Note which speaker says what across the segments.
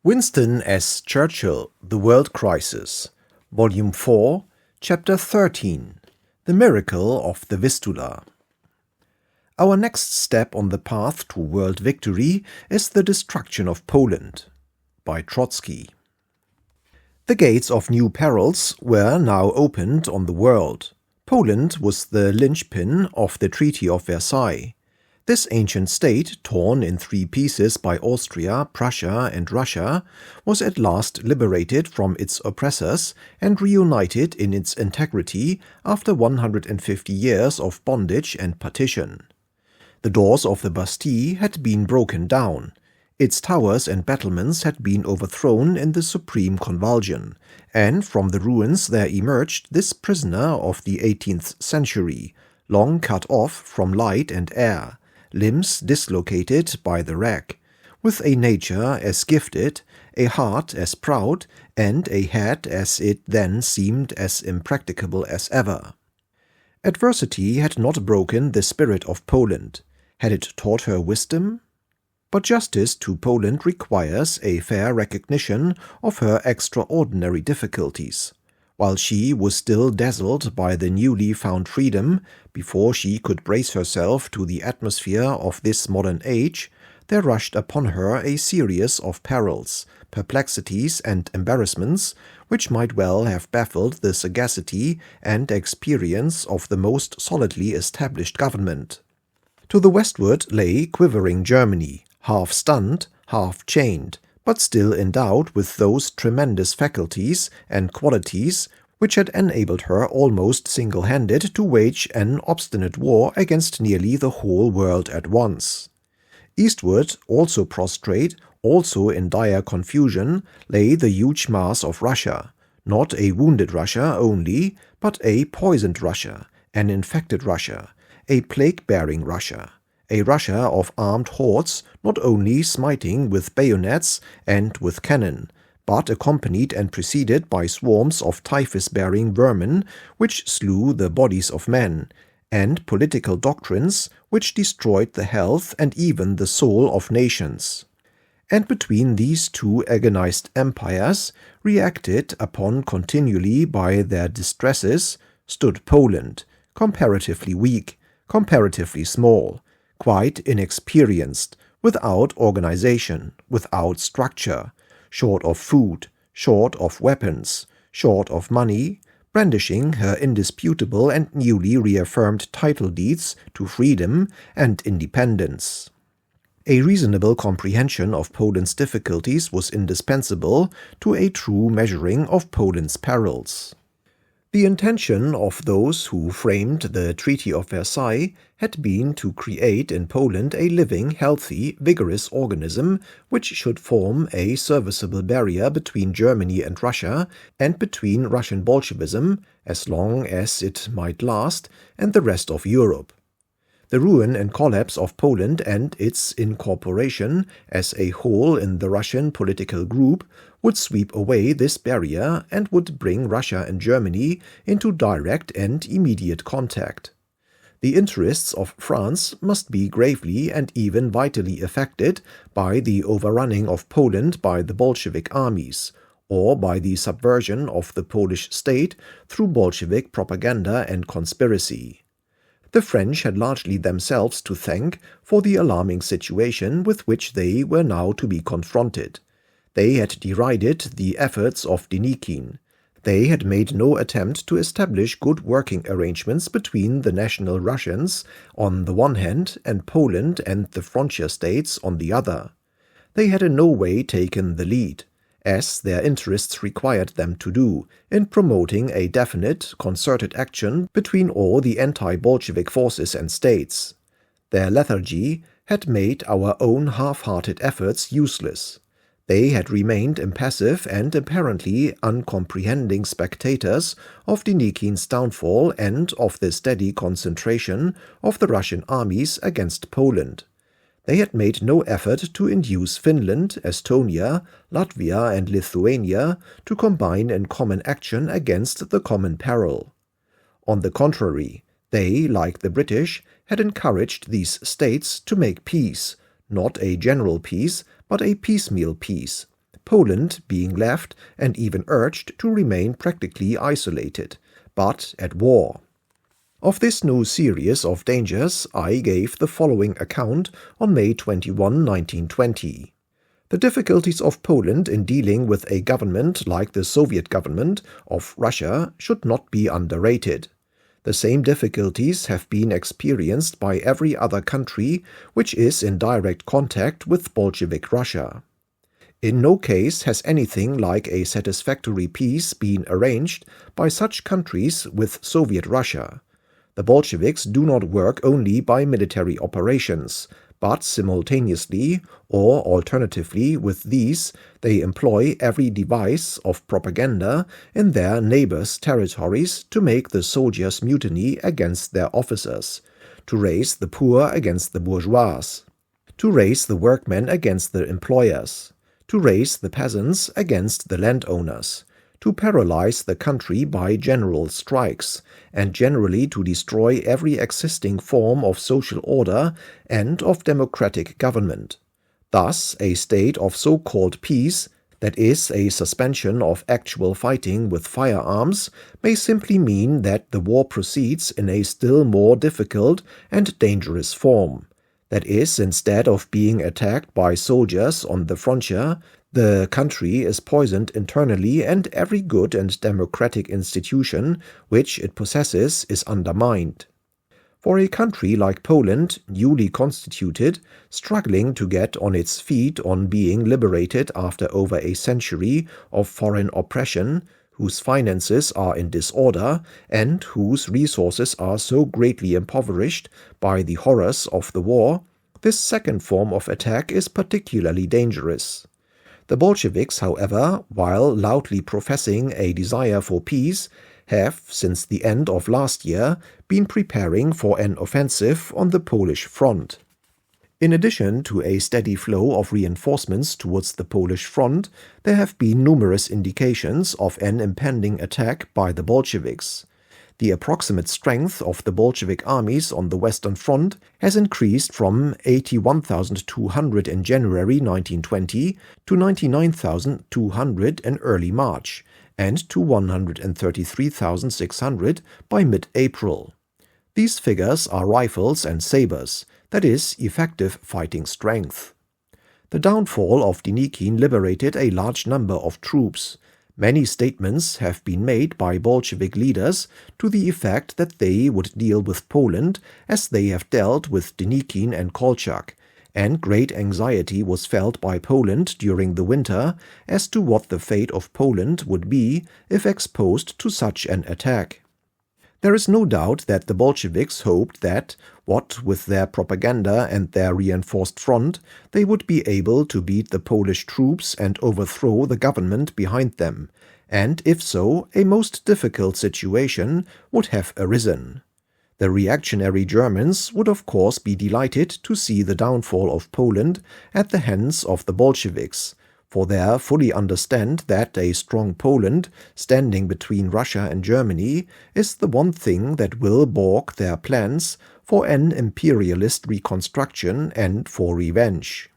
Speaker 1: Winston S. Churchill, The World Crisis, Volume 4, Chapter 13, The Miracle of the Vistula. Our next step on the path to world victory is the destruction of Poland, by Trotsky. The gates of new perils were now opened on the world. Poland was the linchpin of the Treaty of Versailles. This ancient state, torn in three pieces by Austria, Prussia, and Russia, was at last liberated from its oppressors and reunited in its integrity after 150 years of bondage and partition. The doors of the Bastille had been broken down. Its towers and battlements had been overthrown in the supreme convulsion, and from the ruins there emerged this prisoner of the 18th century, long cut off from light and air, limbs dislocated by the rack, with a nature as gifted, a heart as proud, and a head as it then seemed as impracticable as ever. Adversity had not broken the spirit of Poland. Had it taught her wisdom? But justice to Poland requires a fair recognition of her extraordinary difficulties. While she was still dazzled by the newly found freedom, before she could brace herself to the atmosphere of this modern age, there rushed upon her a series of perils, perplexities, and embarrassments which might well have baffled the sagacity and experience of the most solidly established government. To the westward lay quivering Germany, half stunned, half chained, but still endowed with those tremendous faculties and qualities which had enabled her almost single-handed to wage an obstinate war against nearly the whole world at once. Eastward, also prostrate, also in dire confusion, lay the huge mass of Russia, not a wounded Russia only, but a poisoned Russia, an infected Russia, a plague-bearing Russia, a Russia of armed hordes, not only smiting with bayonets and with cannon, but accompanied and preceded by swarms of typhus-bearing vermin which slew the bodies of men, and political doctrines which destroyed the health and even the soul of nations. And between these two agonized empires, reacted upon continually by their distresses, stood Poland, comparatively weak, comparatively small, quite inexperienced, without organization, without structure, short of food, short of weapons, short of money, brandishing her indisputable and newly reaffirmed title deeds to freedom and independence. A reasonable comprehension of Poland's difficulties was indispensable to a true measuring of Poland's perils. The intention of those who framed the Treaty of Versailles had been to create in Poland a living, healthy, vigorous organism which should form a serviceable barrier between Germany and Russia, and between Russian Bolshevism, as long as it might last, and the rest of Europe. The ruin and collapse of Poland and its incorporation as a whole in the Russian political group would sweep away this barrier and would bring Russia and Germany into direct and immediate contact. The interests of France must be gravely and even vitally affected by the overrunning of Poland by the Bolshevik armies, or by the subversion of the Polish state through Bolshevik propaganda and conspiracy. The French had largely themselves to thank for the alarming situation with which they were now to be confronted. They had derided the efforts of Denikin. They had made no attempt to establish good working arrangements between the national Russians on the one hand and Poland and the frontier states on the other. They had in no way taken the lead, as their interests required them to do, in promoting a definite, concerted action between all the anti-Bolshevik forces and states. Their lethargy had made our own half-hearted efforts useless. They had remained impassive and apparently uncomprehending spectators of Denikin's downfall and of the steady concentration of the Russian armies against Poland. They had made no effort to induce Finland, Estonia, Latvia, and Lithuania to combine in common action against the common peril. On the contrary, they, like the British, had encouraged these states to make peace, not a general peace, but a piecemeal peace, Poland being left and even urged to remain practically isolated, but at war. Of this new series of dangers I gave the following account on May 21, 1920. The difficulties of Poland in dealing with a government like the Soviet government of Russia should not be underrated. The same difficulties have been experienced by every other country which is in direct contact with Bolshevik Russia. In no case has anything like a satisfactory peace been arranged by such countries with Soviet Russia. The Bolsheviks do not work only by military operations, but simultaneously, or alternatively with these, they employ every device of propaganda in their neighbors' territories to make the soldiers mutiny against their officers, to raise the poor against the bourgeois, to raise the workmen against the employers, to raise the peasants against the landowners, to paralyze the country by general strikes, and generally to destroy every existing form of social order and of democratic government. Thus, a state of so-called peace, that is, a suspension of actual fighting with firearms, may simply mean that the war proceeds in a still more difficult and dangerous form. That is, instead of being attacked by soldiers on the frontier, the country is poisoned internally and every good and democratic institution which it possesses is undermined. For a country like Poland, newly constituted, struggling to get on its feet on being liberated after over a century of foreign oppression, whose finances are in disorder and whose resources are so greatly impoverished by the horrors of the war, this second form of attack is particularly dangerous. The Bolsheviks, however, while loudly professing a desire for peace, have, since the end of last year, been preparing for an offensive on the Polish front. In addition to a steady flow of reinforcements towards the Polish front, there have been numerous indications of an impending attack by the Bolsheviks. The approximate strength of the Bolshevik armies on the Western Front has increased from 81,200 in January 1920 to 99,200 in early March, and to 133,600 by mid-April. These figures are rifles and sabers, that is, effective fighting strength. The downfall of Denikin liberated a large number of troops. Many statements have been made by Bolshevik leaders to the effect that they would deal with Poland as they have dealt with Denikin and Kolchak, and great anxiety was felt by Poland during the winter as to what the fate of Poland would be if exposed to such an attack. There is no doubt that the Bolsheviks hoped that, what with their propaganda and their reinforced front, they would be able to beat the Polish troops and overthrow the government behind them, and if so, a most difficult situation would have arisen. The reactionary Germans would of course be delighted to see the downfall of Poland at the hands of the Bolsheviks, for they fully understand that a strong Poland, standing between Russia and Germany, is the one thing that will balk their plans for an imperialist reconstruction and for revenge.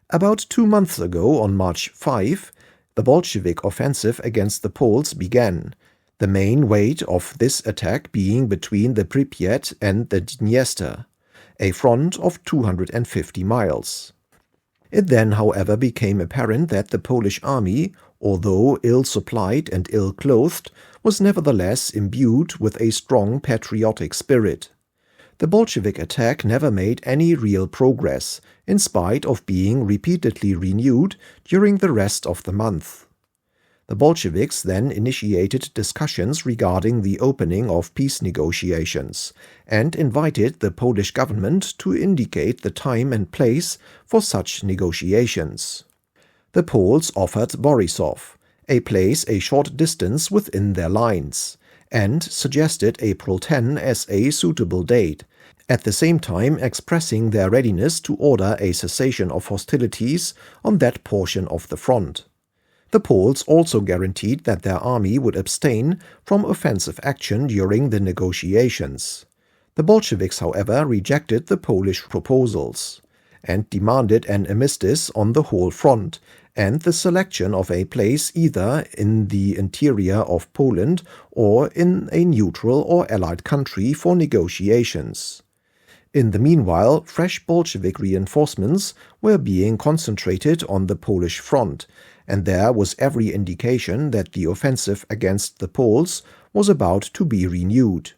Speaker 1: About 2 months ago, on March 5, the Bolshevik offensive against the Poles began, the main weight of this attack being between the Pripyat and the Dniester, a front of 250 miles. It then, however, became apparent that the Polish army, although ill-supplied and ill-clothed, was nevertheless imbued with a strong patriotic spirit. The Bolshevik attack never made any real progress, in spite of being repeatedly renewed during the rest of the month. The Bolsheviks then initiated discussions regarding the opening of peace negotiations and invited the Polish government to indicate the time and place for such negotiations. The Poles offered Borisov, a place a short distance within their lines, and suggested April 10 as a suitable date, at the same time expressing their readiness to order a cessation of hostilities on that portion of the front. The Poles also guaranteed that their army would abstain from offensive action during the negotiations. The Bolsheviks, however, rejected the Polish proposals and demanded an armistice on the whole front, and the selection of a place either in the interior of Poland or in a neutral or allied country for negotiations. In the meanwhile, fresh Bolshevik reinforcements were being concentrated on the Polish front, and there was every indication that the offensive against the Poles was about to be renewed.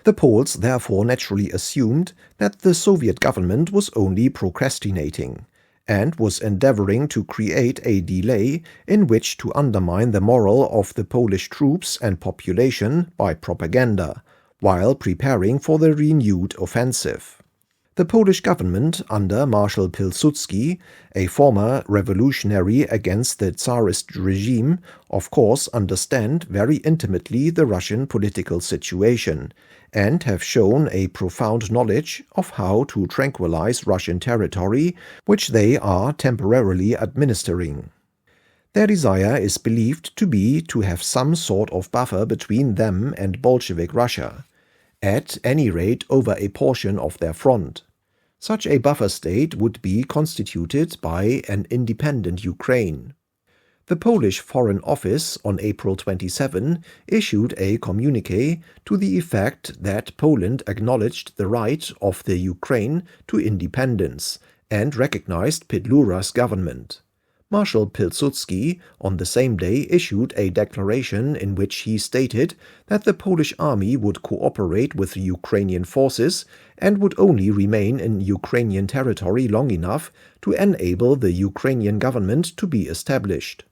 Speaker 1: The Poles therefore naturally assumed that the Soviet government was only procrastinating, and was endeavoring to create a delay in which to undermine the morale of the Polish troops and population by propaganda, while preparing for the renewed offensive. The Polish government under Marshal Pilsudski, a former revolutionary against the Tsarist regime, of course understand very intimately the Russian political situation, and have shown a profound knowledge of how to tranquilize Russian territory, which they are temporarily administering. Their desire is believed to be to have some sort of buffer between them and Bolshevik Russia, at any rate over a portion of their front. Such a buffer state would be constituted by an independent Ukraine. The Polish Foreign Office on April 27 issued a communiqué to the effect that Poland acknowledged the right of the Ukraine to independence and recognized Petlura's government. Marshal Pilsudski on the same day issued a declaration in which he stated that the Polish army would cooperate with the Ukrainian forces and would only remain in Ukrainian territory long enough to enable the Ukrainian government to be established.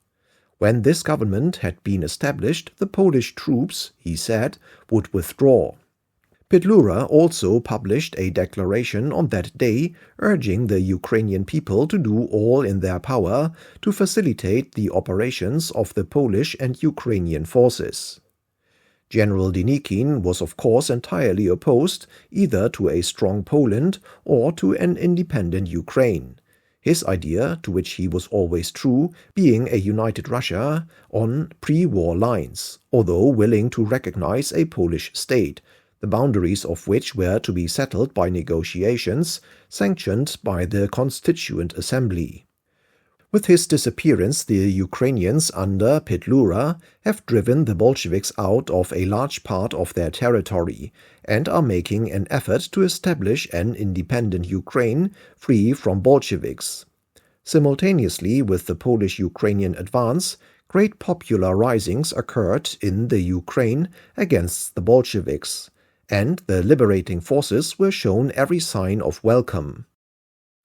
Speaker 1: When this government had been established, the Polish troops, he said, would withdraw. Petlura also published a declaration on that day urging the Ukrainian people to do all in their power to facilitate the operations of the Polish and Ukrainian forces. General Denikin was of course entirely opposed either to a strong Poland or to an independent Ukraine. His idea, to which he was always true, being a united Russia on pre-war lines, although willing to recognize a Polish state, the boundaries of which were to be settled by negotiations sanctioned by the Constituent Assembly. With his disappearance, the Ukrainians under Petlura have driven the Bolsheviks out of a large part of their territory and are making an effort to establish an independent Ukraine free from Bolsheviks. Simultaneously with the Polish-Ukrainian advance, great popular risings occurred in the Ukraine against the Bolsheviks, and the liberating forces were shown every sign of welcome.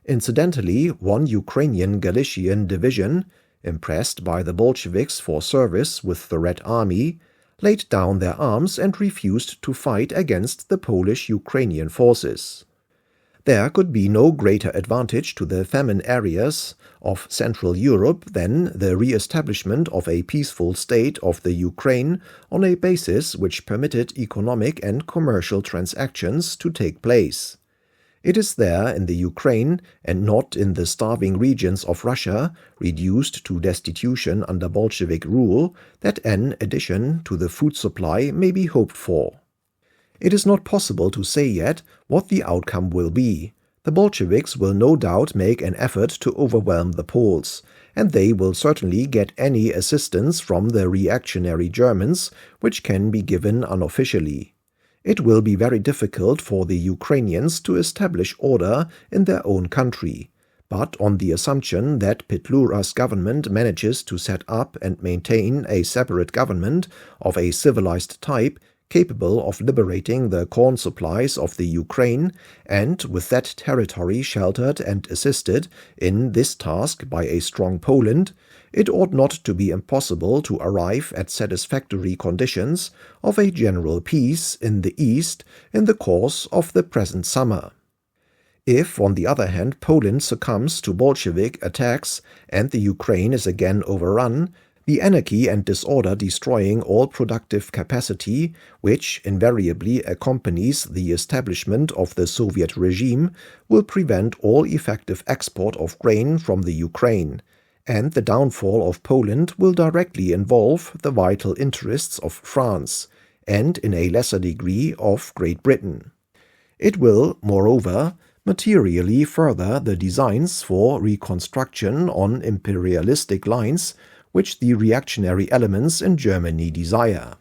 Speaker 1: Incidentally, one Ukrainian Galician division, impressed by the Bolsheviks for service with the Red Army, laid down their arms and refused to fight against the Polish-Ukrainian forces. There could be no greater advantage to the famine areas of Central Europe than the re-establishment of a peaceful state of the Ukraine on a basis which permitted economic and commercial transactions to take place. It is there in the Ukraine, and not in the starving regions of Russia, reduced to destitution under Bolshevik rule, that an addition to the food supply may be hoped for. It is not possible to say yet what the outcome will be. The Bolsheviks will no doubt make an effort to overwhelm the Poles, and they will certainly get any assistance from the reactionary Germans which can be given unofficially. It will be very difficult for the Ukrainians to establish order in their own country, but on the assumption that Petlura's government manages to set up and maintain a separate government of a civilized type, capable of liberating the corn supplies of the Ukraine, and with that territory sheltered and assisted in this task by a strong Poland, it ought not to be impossible to arrive at satisfactory conditions of a general peace in the East in the course of the present summer. If, on the other hand, Poland succumbs to Bolshevik attacks and the Ukraine is again overrun, the anarchy and disorder destroying all productive capacity, which invariably accompanies the establishment of the Soviet regime, will prevent all effective export of grain from the Ukraine, and the downfall of Poland will directly involve the vital interests of France, and in a lesser degree of Great Britain. It will, moreover, materially further the designs for reconstruction on imperialistic lines which the reactionary elements in Germany desire.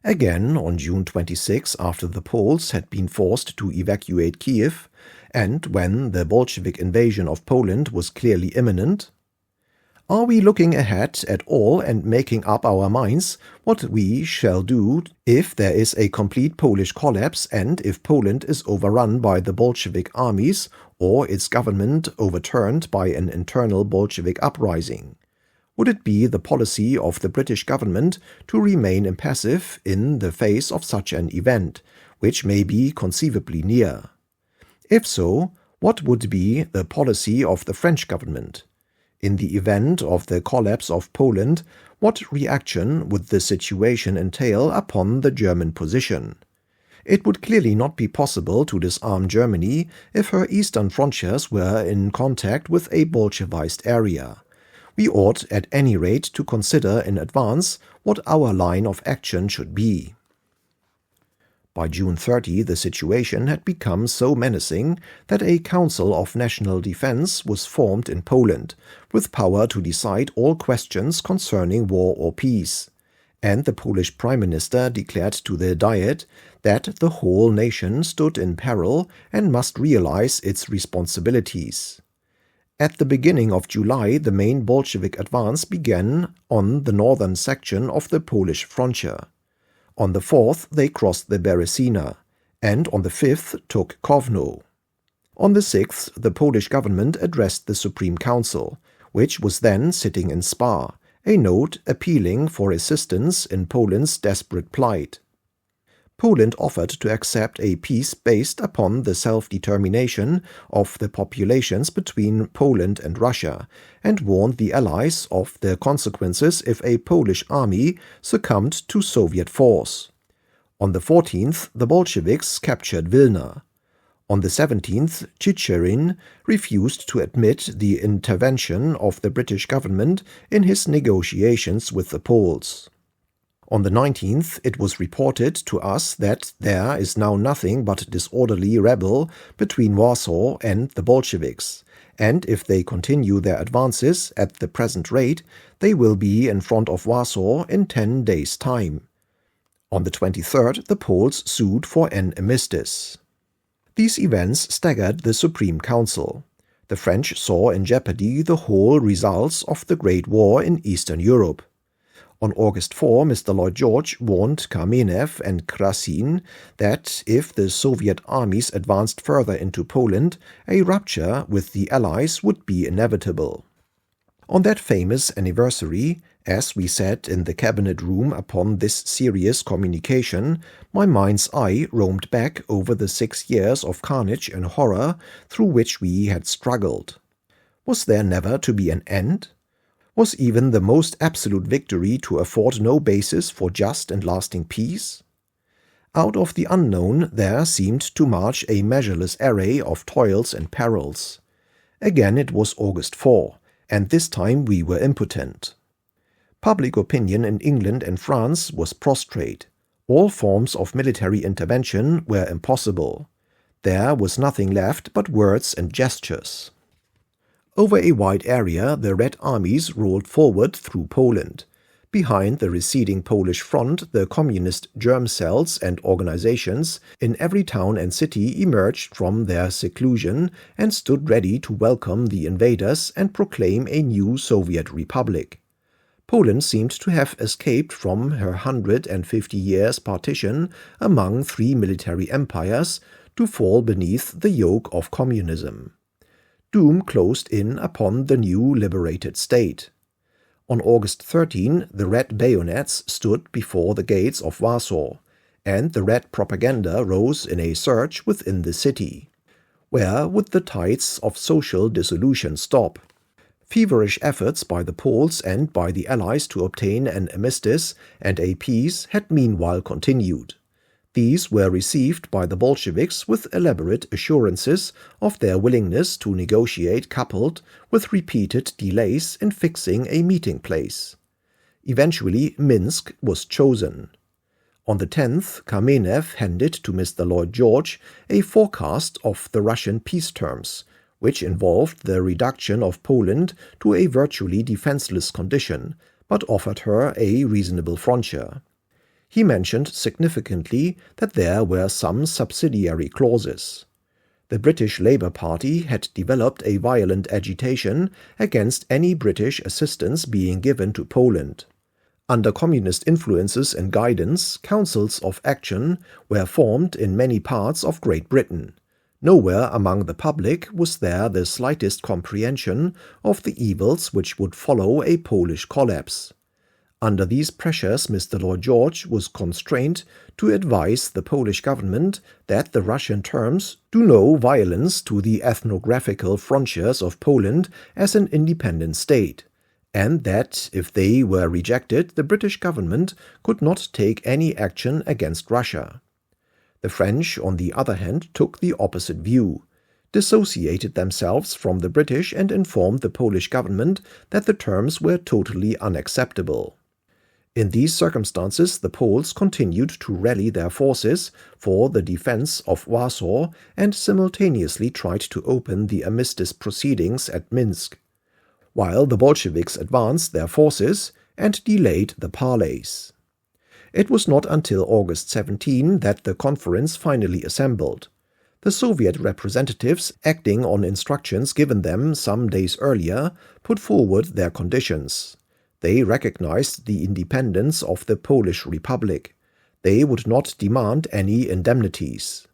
Speaker 1: Again, on June 26, after the Poles had been forced to evacuate Kiev, and when the Bolshevik invasion of Poland was clearly imminent, are we looking ahead at all and making up our minds what we shall do if there is a complete Polish collapse and if Poland is overrun by the Bolshevik armies or its government overturned by an internal Bolshevik uprising? Would it be the policy of the British government to remain impassive in the face of such an event, which may be conceivably near? If so, what would be the policy of the French government? In the event of the collapse of Poland, what reaction would the situation entail upon the German position? It would clearly not be possible to disarm Germany if her eastern frontiers were in contact with a Bolshevist area. We ought at any rate to consider in advance what our line of action should be. By June 30, the situation had become so menacing that a Council of National Defense was formed in Poland, with power to decide all questions concerning war or peace. And the Polish Prime Minister declared to the Diet that the whole nation stood in peril and must realize its responsibilities. At the beginning of July, the main Bolshevik advance began on the northern section of the Polish frontier. On the 4th, they crossed the Beresina, and on the 5th took Kovno. On the 6th, the Polish government addressed the Supreme Council, which was then sitting in Spa, a note appealing for assistance in Poland's desperate plight. Poland offered to accept a peace based upon the self-determination of the populations between Poland and Russia, and warned the Allies of the consequences if a Polish army succumbed to Soviet force. On the 14th, the Bolsheviks captured Vilna. On the 17th, Churchill refused to admit the intervention of the British government in his negotiations with the Poles. On the 19th, it was reported to us that there is now nothing but disorderly rebel between Warsaw and the Bolsheviks, and if they continue their advances at the present rate, they will be in front of Warsaw in 10 days' time. On the 23rd, the Poles sued for an armistice. These events staggered the Supreme Council. The French saw in jeopardy the whole results of the Great War in Eastern Europe. On August 4, Mr. Lloyd George warned Kamenev and Krasin that if the Soviet armies advanced further into Poland, a rupture with the Allies would be inevitable. On that famous anniversary, as we sat in the cabinet room upon this serious communication, my mind's eye roamed back over the 6 years of carnage and horror through which we had struggled. Was there never to be an end? Was even the most absolute victory to afford no basis for just and lasting peace? Out of the unknown there seemed to march a measureless array of toils and perils. Again it was August 4, and this time we were impotent. Public opinion in England and France was prostrate. All forms of military intervention were impossible. There was nothing left but words and gestures. Over a wide area, the Red armies rolled forward through Poland. Behind the receding Polish front, the communist germ cells and organizations in every town and city emerged from their seclusion and stood ready to welcome the invaders and proclaim a new Soviet republic. Poland seemed to have escaped from her 150 years partition among 3 military empires to fall beneath the yoke of communism. Doom closed in upon the new liberated state. On August 13, the Red bayonets stood before the gates of Warsaw, and the Red propaganda rose in a surge within the city. Where would the tides of social dissolution stop? Feverish efforts by the Poles and by the Allies to obtain an armistice and a peace had meanwhile continued. These were received by the Bolsheviks with elaborate assurances of their willingness to negotiate, coupled with repeated delays in fixing a meeting place. Eventually Minsk was chosen. On the 10th, Kamenev handed to Mr. Lloyd George a forecast of the Russian peace terms, which involved the reduction of Poland to a virtually defenseless condition, but offered her a reasonable frontier. He mentioned significantly that there were some subsidiary clauses. The British Labour Party had developed a violent agitation against any British assistance being given to Poland. Under communist influences and guidance, councils of action were formed in many parts of Great Britain. Nowhere among the public was there the slightest comprehension of the evils which would follow a Polish collapse. Under these pressures, Mr. Lloyd George was constrained to advise the Polish government that the Russian terms do no violence to the ethnographical frontiers of Poland as an independent state, and that, if they were rejected, the British government could not take any action against Russia. The French, on the other hand, took the opposite view, dissociated themselves from the British and informed the Polish government that the terms were totally unacceptable. In these circumstances, the Poles continued to rally their forces for the defense of Warsaw and simultaneously tried to open the armistice proceedings at Minsk, while the Bolsheviks advanced their forces and delayed the parleys. It was not until August 17 that the conference finally assembled. The Soviet representatives, acting on instructions given them some days earlier, put forward their conditions. They recognized the independence of the Polish Republic. They would not demand any indemnities.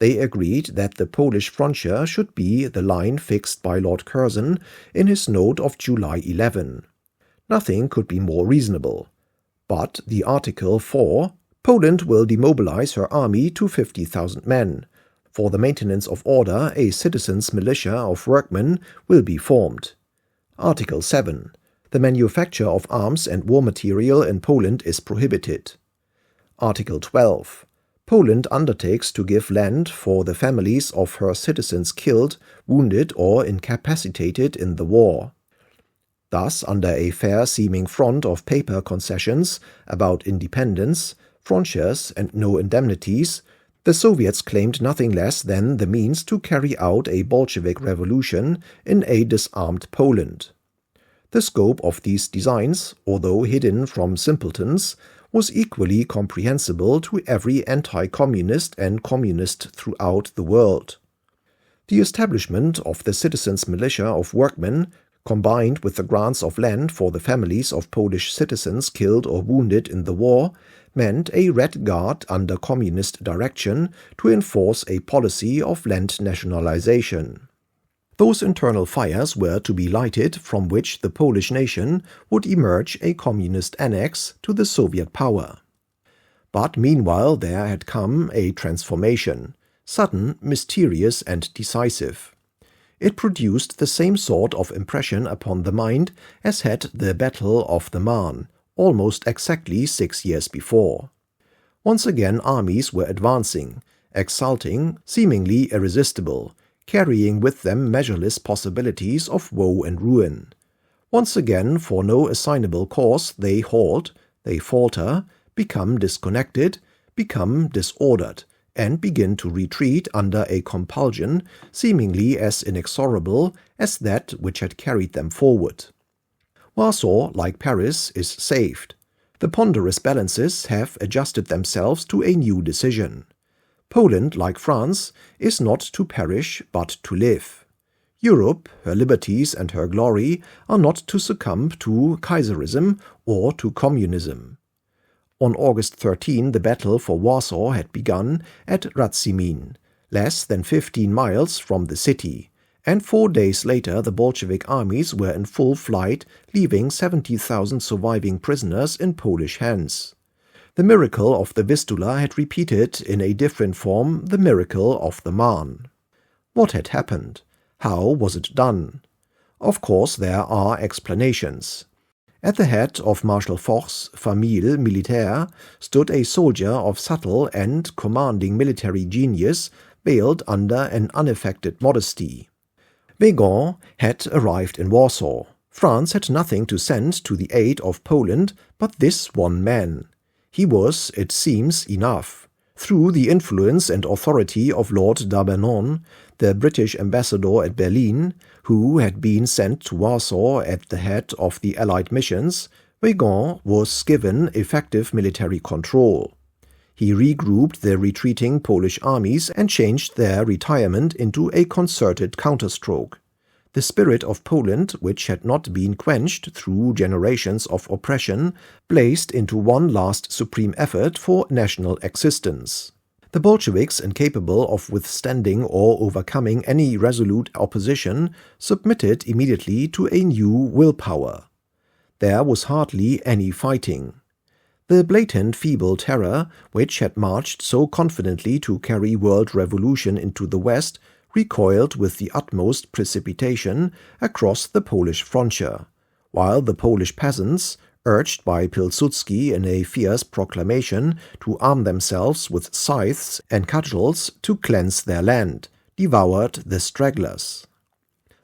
Speaker 1: They agreed that the Polish frontier should be the line fixed by Lord Curzon in his note of July 11. Nothing could be more reasonable. But the Article 4, Poland will demobilize her army to 50,000 men. For the maintenance of order, a citizens' militia of workmen will be formed. Article 7, the manufacture of arms and war material in Poland is prohibited. Article 12, Poland undertakes to give land for the families of her citizens killed, wounded, or incapacitated in the war. Thus, under a fair-seeming front of paper concessions about independence, frontiers, and no indemnities, the Soviets claimed nothing less than the means to carry out a Bolshevik revolution in a disarmed Poland. The scope of these designs, although hidden from simpletons, was equally comprehensible to every anti-communist and communist throughout the world. The establishment of the citizens' militia of workmen, combined with the grants of land for the families of Polish citizens killed or wounded in the war, meant a Red Guard under communist direction to enforce a policy of land nationalization. Those internal fires were to be lighted from which the Polish nation would emerge a communist annex to the Soviet power. But meanwhile there had come a transformation, sudden, mysterious, and decisive. It produced the same sort of impression upon the mind as had the Battle of the Marne, almost exactly 6 years before. Once again armies were advancing, exulting, seemingly irresistible, carrying with them measureless possibilities of woe and ruin. Once again, for no assignable cause, they halt, they falter, become disconnected, become disordered, and begin to retreat under a compulsion seemingly as inexorable as that which had carried them forward. Warsaw, like Paris, is saved. The ponderous balances have adjusted themselves to a new decision. Poland, like France, is not to perish but to live. Europe, her liberties and her glory, are not to succumb to Kaiserism or to communism. On August 13, the battle for Warsaw had begun at Radzimin, less than 15 miles from the city, and 4 days later the Bolshevik armies were in full flight, leaving 70,000 surviving prisoners in Polish hands. The Miracle of the Vistula had repeated in a different form the Miracle of the Marne. What had happened? How was it done? Of course there are explanations. At the head of Marshal Foch's famille militaire stood a soldier of subtle and commanding military genius, veiled under an unaffected modesty. Weygand had arrived in Warsaw. France had nothing to send to the aid of Poland but this one man. He was, it seems, enough. Through the influence and authority of Lord d'Arbenon, the British ambassador at Berlin, who had been sent to Warsaw at the head of the Allied missions, Weygand was given effective military control. He regrouped the retreating Polish armies and changed their retirement into a concerted counterstroke. The spirit of Poland, which had not been quenched through generations of oppression, blazed into one last supreme effort for national existence. The Bolsheviks, incapable of withstanding or overcoming any resolute opposition, submitted immediately to a new willpower. There was hardly any fighting. The blatant feeble terror, which had marched so confidently to carry world revolution into the West, recoiled with the utmost precipitation across the Polish frontier, while the Polish peasants, urged by Pilsudski in a fierce proclamation to arm themselves with scythes and cudgels to cleanse their land, devoured the stragglers.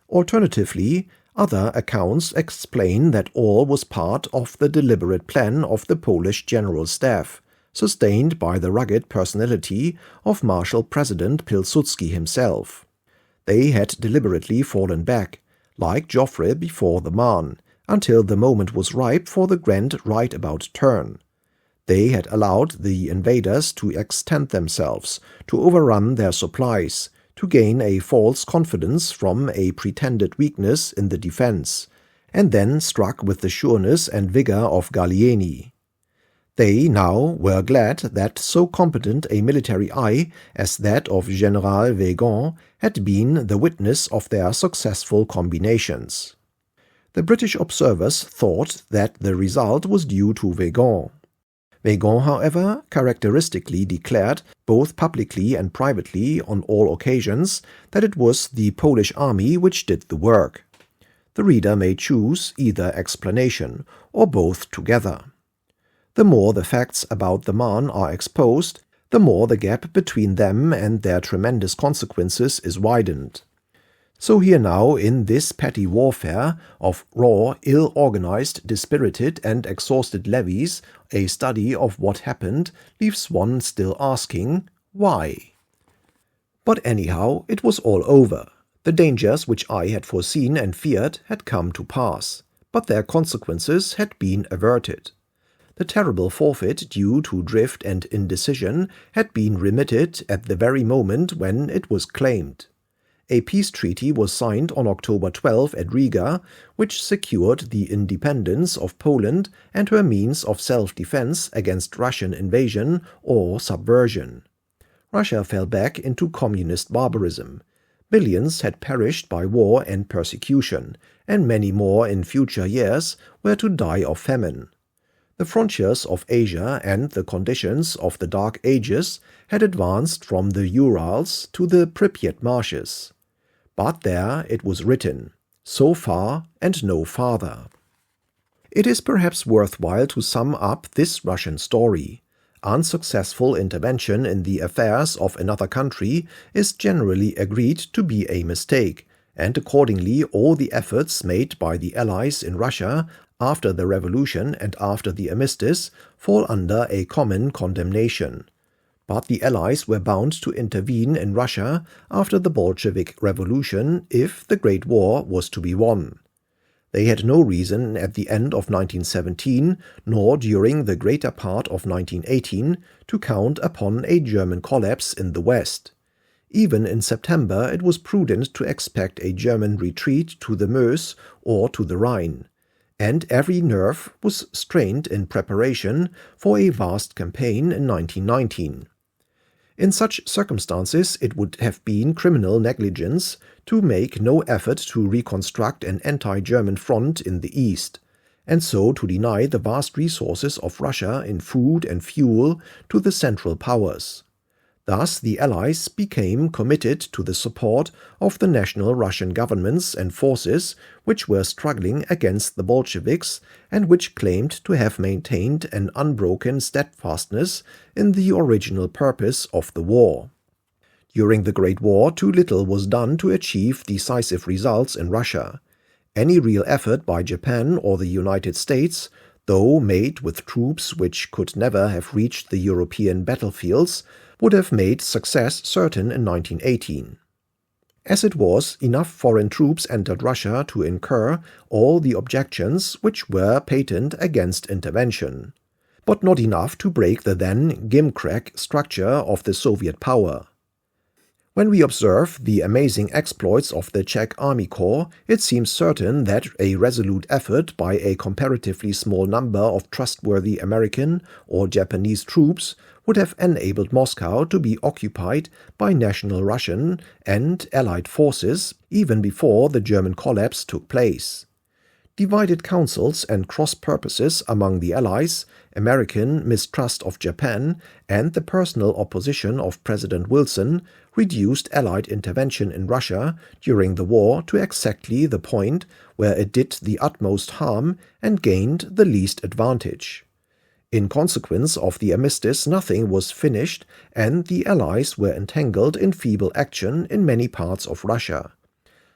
Speaker 1: Alternatively, other accounts explain that all was part of the deliberate plan of the Polish General Staff, sustained by the rugged personality of Marshal President Pilsudski himself. They had deliberately fallen back, like Joffre before the Marne, until the moment was ripe for the grand right-about turn. They had allowed the invaders to extend themselves, to overrun their supplies, to gain a false confidence from a pretended weakness in the defense, and then struck with the sureness and vigor of Gallieni. They now were glad that so competent a military eye as that of General Weygand had been the witness of their successful combinations. The British observers thought that the result was due to Weygand. Weygand, however, characteristically declared, both publicly and privately on all occasions, that it was the Polish army which did the work. The reader may choose either explanation, or both together. The more the facts about the Marne are exposed, the more the gap between them and their tremendous consequences is widened. So here now, in this petty warfare of raw, ill-organized, dispirited and exhausted levies, a study of what happened leaves one still asking, why? But anyhow, it was all over. The dangers which I had foreseen and feared had come to pass, but their consequences had been averted. The terrible forfeit due to drift and indecision had been remitted at the very moment when it was claimed. A peace treaty was signed on October 12 at Riga, which secured the independence of Poland and her means of self-defense against Russian invasion or subversion. Russia fell back into communist barbarism. Millions had perished by war and persecution, and many more in future years were to die of famine. The frontiers of Asia and the conditions of the Dark Ages had advanced from the Urals to the Pripyat marshes. But there it was written, so far and no farther. It is perhaps worthwhile to sum up this Russian story. Unsuccessful intervention in the affairs of another country is generally agreed to be a mistake, and accordingly all the efforts made by the Allies in Russia after the revolution and after the armistice fall under a common condemnation. But the Allies were bound to intervene in Russia after the Bolshevik Revolution if the Great War was to be won. They had no reason at the end of 1917, nor during the greater part of 1918, to count upon a German collapse in the West. Even in September it was prudent to expect a German retreat to the Meuse or to the Rhine, and every nerve was strained in preparation for a vast campaign in 1919. In such circumstances it would have been criminal negligence to make no effort to reconstruct an anti-German front in the East, and so to deny the vast resources of Russia in food and fuel to the Central Powers. Thus the Allies became committed to the support of the national Russian governments and forces which were struggling against the Bolsheviks and which claimed to have maintained an unbroken steadfastness in the original purpose of the war. During the Great War, too little was done to achieve decisive results in Russia. Any real effort by Japan or the United States, though made with troops which could never have reached the European battlefields, would have made success certain in 1918. As it was, enough foreign troops entered Russia to incur all the objections which were patent against intervention, but not enough to break the then gimcrack structure of the Soviet power. When we observe the amazing exploits of the Czech Army Corps, it seems certain that a resolute effort by a comparatively small number of trustworthy American or Japanese troops would have enabled Moscow to be occupied by national Russian and Allied forces even before the German collapse took place. Divided counsels and cross-purposes among the Allies, American mistrust of Japan, and the personal opposition of President Wilson reduced Allied intervention in Russia during the war to exactly the point where it did the utmost harm and gained the least advantage. In consequence of the armistice, nothing was finished, and the Allies were entangled in feeble action in many parts of Russia.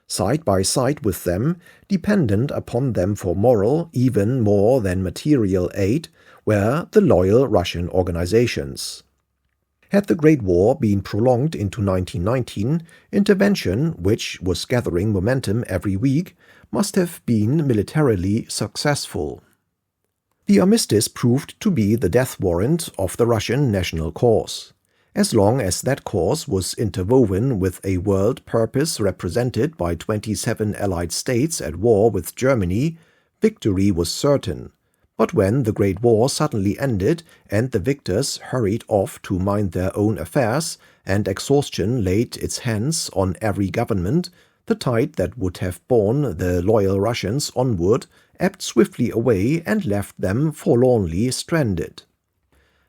Speaker 1: Side by side with them, dependent upon them for moral, even more than material aid, were the loyal Russian organizations. Had the Great War been prolonged into 1919, intervention, which was gathering momentum every week, must have been militarily successful. The armistice proved to be the death warrant of the Russian national cause. As long as that cause was interwoven with a world purpose represented by 27 Allied states at war with Germany, victory was certain. But when the Great War suddenly ended and the victors hurried off to mind their own affairs, and exhaustion laid its hands on every government, the tide that would have borne the loyal Russians onward ebbed swiftly away and left them forlornly stranded.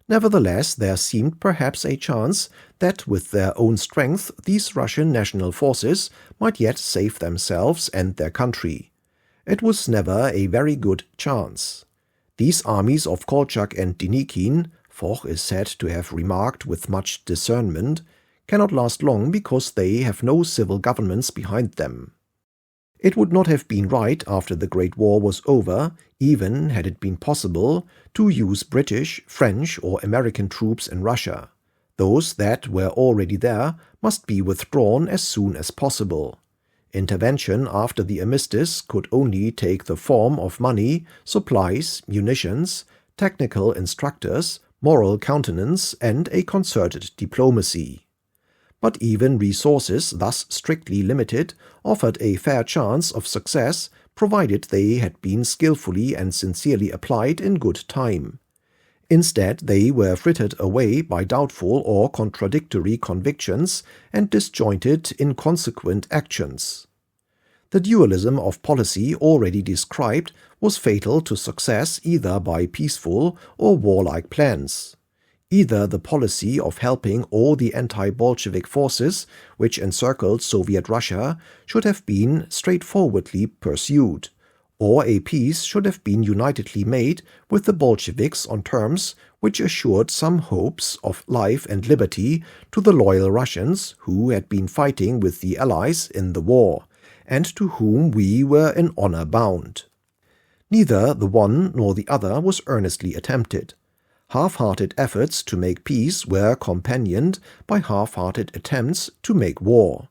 Speaker 1: Nevertheless, there seemed perhaps a chance that with their own strength these Russian national forces might yet save themselves and their country. It was never a very good chance. These armies of Kolchak and Denikin, Foch is said to have remarked with much discernment, cannot last long because they have no civil governments behind them. It would not have been right after the Great War was over, even had it been possible, to use British, French, or American troops in Russia. Those that were already there must be withdrawn as soon as possible. Intervention after the armistice could only take the form of money, supplies, munitions, technical instructors, moral countenance, and a concerted diplomacy. But even resources thus strictly limited offered a fair chance of success, provided they had been skillfully and sincerely applied in good time. Instead, they were frittered away by doubtful or contradictory convictions and disjointed, inconsequent actions. The dualism of policy already described was fatal to success either by peaceful or warlike plans. Either the policy of helping all the anti-Bolshevik forces which encircled Soviet Russia should have been straightforwardly pursued, or a peace should have been unitedly made with the Bolsheviks on terms which assured some hopes of life and liberty to the loyal Russians who had been fighting with the Allies in the war, and to whom we were in honor bound. Neither the one nor the other was earnestly attempted. Half-hearted efforts to make peace were companioned by half-hearted attempts to make war.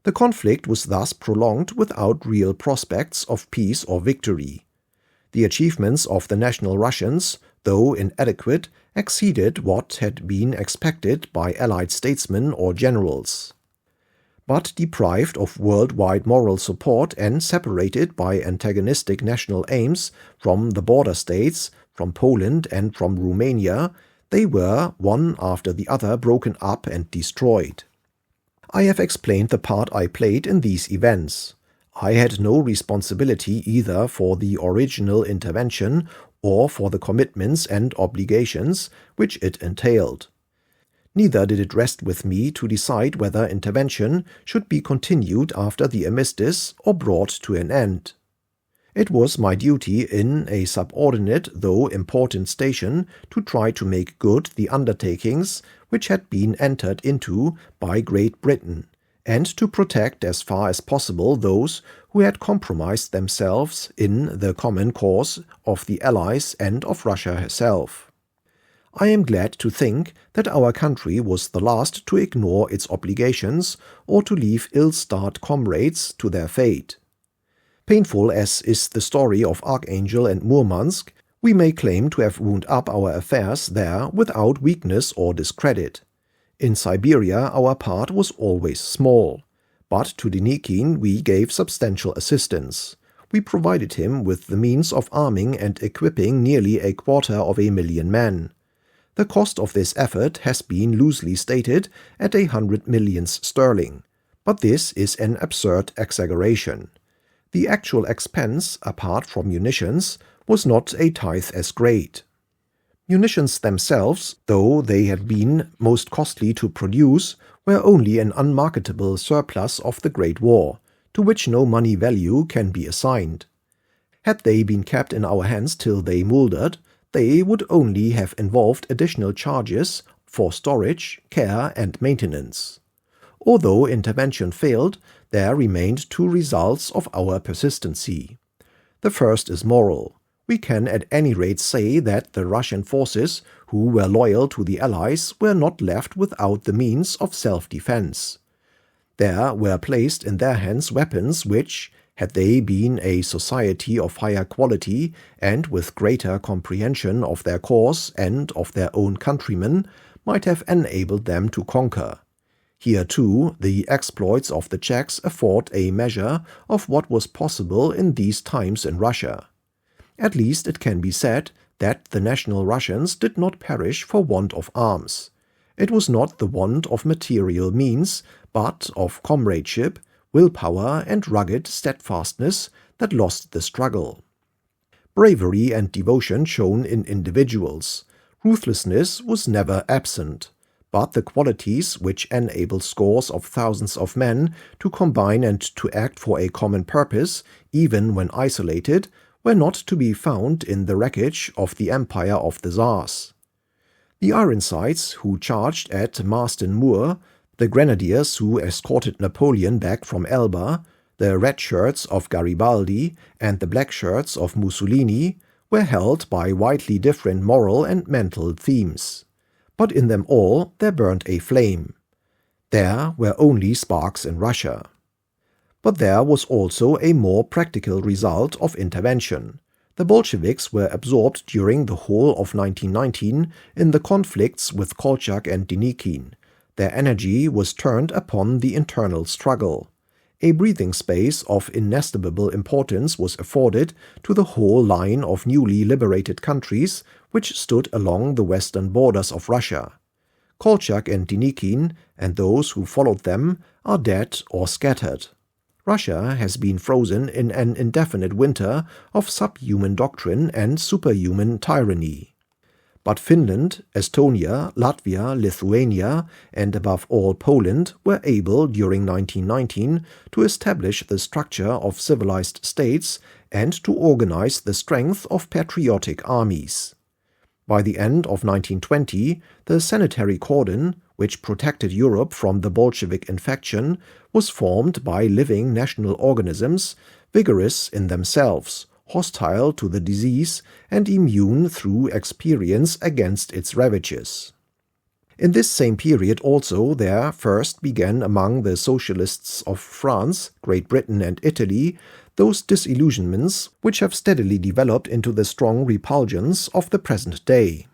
Speaker 1: The conflict was thus prolonged without real prospects of peace or victory. The achievements of the national Russians, though inadequate, exceeded what had been expected by Allied statesmen or generals. But deprived of worldwide moral support and separated by antagonistic national aims from the border states, from Poland and from Romania, they were, one after the other, broken up and destroyed. I have explained the part I played in these events. I had no responsibility either for the original intervention or for the commitments and obligations which it entailed. Neither did it rest with me to decide whether intervention should be continued after the armistice or brought to an end. It was my duty in a subordinate though important station to try to make good the undertakings which had been entered into by Great Britain, and to protect as far as possible those who had compromised themselves in the common cause of the Allies and of Russia herself. I am glad to think that our country was the last to ignore its obligations or to leave ill-starred comrades to their fate. Painful as is the story of Archangel and Murmansk, we may claim to have wound up our affairs there without weakness or discredit. In Siberia our part was always small, but to Denikin we gave substantial assistance. We provided him with the means of arming and equipping nearly 250,000 men. The cost of this effort has been loosely stated at 100 million sterling, but this is an absurd exaggeration. The actual expense, apart from munitions, was not a tithe as great. Munitions themselves, though they had been most costly to produce, were only an unmarketable surplus of the Great War, to which no money value can be assigned. Had they been kept in our hands till they mouldered, they would only have involved additional charges for storage, care, and maintenance. Although intervention failed, there remained two results of our persistency. The first is moral. We can at any rate say that the Russian forces, who were loyal to the Allies, were not left without the means of self-defense. There were placed in their hands weapons which, had they been a society of higher quality and with greater comprehension of their cause and of their own countrymen, might have enabled them to conquer. Here, too, the exploits of the Czechs afford a measure of what was possible in these times in Russia. At least it can be said that the national Russians did not perish for want of arms. It was not the want of material means, but of comradeship, willpower, and rugged steadfastness that lost the struggle. Bravery and devotion shone in individuals. Ruthlessness was never absent. But the qualities which enable scores of thousands of men to combine and to act for a common purpose, even when isolated, were not to be found in the wreckage of the empire of the Tsars. The Ironsides, who charged at Marston Moor, the Grenadiers who escorted Napoleon back from Elba, the red shirts of Garibaldi, and the black shirts of Mussolini, were held by widely different moral and mental themes. But in them all there burned a flame. There were only sparks in Russia. But there was also a more practical result of intervention. The Bolsheviks were absorbed during the whole of 1919 in the conflicts with Kolchak and Denikin. Their energy was turned upon the internal struggle. A breathing space of inestimable importance was afforded to the whole line of newly liberated countries which stood along the western borders of Russia. Kolchak and Denikin, and those who followed them, are dead or scattered. Russia has been frozen in an indefinite winter of subhuman doctrine and superhuman tyranny. But Finland, Estonia, Latvia, Lithuania, and above all Poland were able during 1919 to establish the structure of civilized states and to organize the strength of patriotic armies. By the end of 1920, the sanitary cordon, which protected Europe from the Bolshevik infection, was formed by living national organisms, vigorous in themselves, hostile to the disease, and immune through experience against its ravages. In this same period also there first began among the socialists of France, Great Britain, and Italy those disillusionments which have steadily developed into the strong repulsions of the present day.